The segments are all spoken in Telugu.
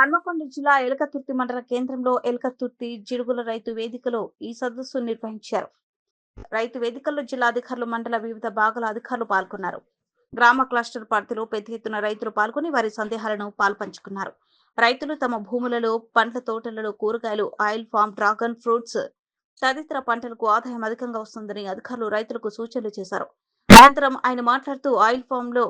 హన్మకొండ జిల్లా ఎలకతుర్తి మండల కేంద్రంలో ఎలకతుర్తి జిడుగుల రైతు వేదికలో ఈ సదస్సు నిర్వహించారు. రైతు వేదికల్లో జిల్లా అధికారులు, మండల వివిధ భాగాల అధికారులు పాల్గొన్నారు. గ్రామ క్లస్టర్ పరిధిలో పెద్ద ఎత్తున రైతులు పాల్గొని వారి సందేహాలను పాల్పంచుకున్నారు. రైతులు తమ భూములలో, పండ్ల తోటలలో కూరగాయలు, ఆయిల్ ఫామ్, డ్రాగన్ ఫ్రూట్స్ తదితర పంటలకు ఆదాయం అధికంగా వస్తుందని అధికారులు రైతులకు సూచనలు చేశారు. అనంతరం ఆయన మాట్లాడుతూ ఆయిల్ ఫామ్ లో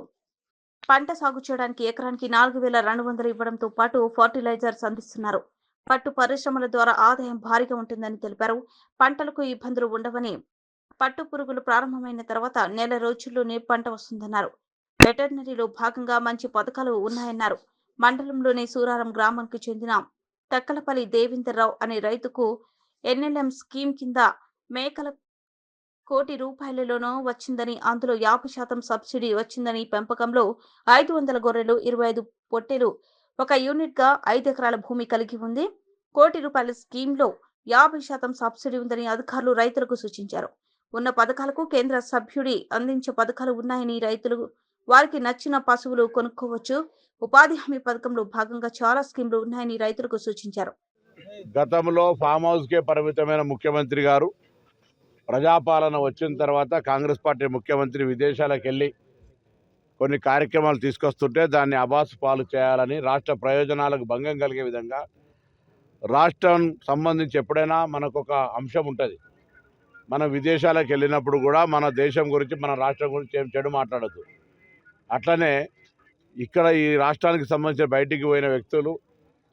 పంట సాగు చేయడానికి ఎకరానికి 4,200 ఇవ్వడంతో పాటు ఫర్టిలైజర్స్ అందిస్తున్నారు. పట్టు పరిశ్రమల ద్వారా ఆదాయం భారీగా ఉంటుందని తెలిపారు. పంటలకు ఇబ్బందులు ఉండవని, పట్టు పురుగులు ప్రారంభమైన తర్వాత నెల రోజుల్లోనే పంట వస్తుందన్నారు. వెటర్నరీలో భాగంగా మంచి పథకాలు ఉన్నాయన్నారు. మండలంలోని సూరారం గ్రామానికి చెందిన తక్కలపల్లి దేవేందర్రావు అనే రైతుకు ఎన్ఎల్ఎం స్కీమ్ కింద మేకల ₹1,00,00,000 వచ్చిందని, అందులో 50% సబ్సిడీ వచ్చిందని, పెంపకంలో 500 గొర్రెలు, 25 పొట్టేలు, ఒక యూనిట్ గా 5 ఎకరాల భూమి కలిగి ఉంది. ₹1,00,00,000 స్కీమ్లో 50% సబ్సిడీ ఉందని అధికారులు రైతులకు సూచించారు. ఉన్న పథకాలకు కేంద్ర సభ్యుడి అందించే పథకాలు ఉన్నాయని, రైతులు వారికి నచ్చిన పశువులు కొనుక్కోవచ్చు. ఉపాధి హామీ పథకంలో భాగంగా చాలా స్కీమ్లు ఉన్నాయని రైతులకు సూచించారు. గతంలో ఫామ్ హౌస్కే పరిమితమైన ముఖ్యమంత్రి గారు ప్రజాపాలన వచ్చిన తర్వాత కాంగ్రెస్ పార్టీ ముఖ్యమంత్రి విదేశాలకు వెళ్ళి కొన్ని కార్యక్రమాలు తీసుకొస్తుంటే దాన్ని అబాసు పాలు చేయాలని, రాష్ట్ర ప్రయోజనాలకు భంగం కలిగే విధంగా, రాష్ట్రం సంబంధించి ఎప్పుడైనా మనకు ఒక అంశం ఉంటుంది. మనం విదేశాలకు వెళ్ళినప్పుడు కూడా మన దేశం గురించి, మన రాష్ట్రం గురించి ఏం చెడు మాట్లాడద్దు. అట్లనే ఇక్కడ ఈ రాష్ట్రానికి సంబంధించిన బయటికి పోయిన వ్యక్తులు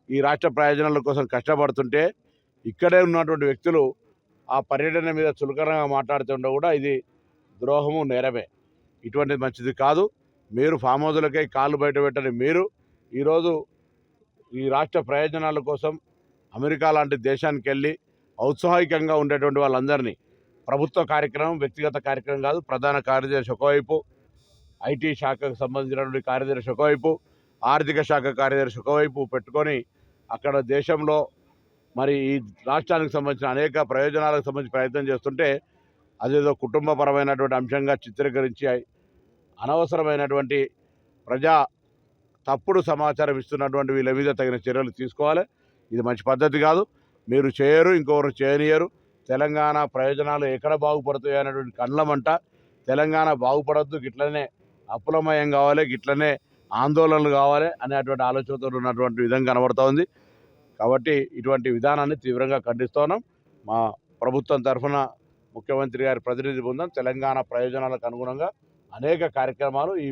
ఈ రాష్ట్ర ప్రయోజనాల కోసం కష్టపడుతుంటే ఇక్కడే ఉన్నటువంటి వ్యక్తులు ఆ పర్యటన మీద చులకనగా మాట్లాడుతుంటే కూడా ఇది ద్రోహము, నేరమే. ఇటువంటిది మంచిది కాదు. మీరు ఫామ్ హౌస్లకై కాళ్ళు బయట పెట్టని మీరు ఈరోజు ఈ రాష్ట్ర ప్రయోజనాల కోసం అమెరికా లాంటి దేశానికి వెళ్ళి ఔత్సాహికంగా ఉండేటువంటి వాళ్ళందరినీ, ప్రభుత్వ కార్యక్రమం, వ్యక్తిగత కార్యక్రమం కాదు, ప్రధాన కార్యదర్శి ఒకవైపు, ఐటీ శాఖకు సంబంధించినటువంటి కార్యదర్శి ఒకవైపు, ఆర్థిక శాఖ కార్యదర్శి ఒకవైపు పెట్టుకొని అక్కడ దేశంలో మరి ఈ రాష్ట్రానికి సంబంధించిన అనేక ప్రయోజనాలకు సంబంధించి ప్రయత్నం చేస్తుంటే అదేదో కుటుంబపరమైనటువంటి అంశంగా చిత్రీకరించి అనవసరమైనటువంటి ప్రజా తప్పుడు సమాచారం ఇస్తున్నటువంటి వీళ్ళ మీద తగిన చర్యలు తీసుకోవాలి. ఇది మంచి పద్ధతి కాదు. మీరు చేయరు, ఇంకొకరు చేయనియరు. తెలంగాణ ప్రయోజనాలు ఎక్కడ బాగుపడతాయో అనేటువంటి కండ్లమంట. తెలంగాణ బాగుపడద్దు, గిట్లనే అప్పులమయం కావాలి, గిట్లనే ఆందోళనలు కావాలి అనేటువంటి ఆలోచనతో ఉన్నటువంటి విధంగా కనబడుతూ ఉంది. కాబట్టి ఇటువంటి విధానాన్ని తీవ్రంగా ఖండిస్తున్నాం. మా ప్రభుత్వం తరఫున ముఖ్యమంత్రి గారి ప్రతినిధి బృందం తెలంగాణ ప్రయోజనాలకు అనుగుణంగా అనేక కార్యక్రమాలు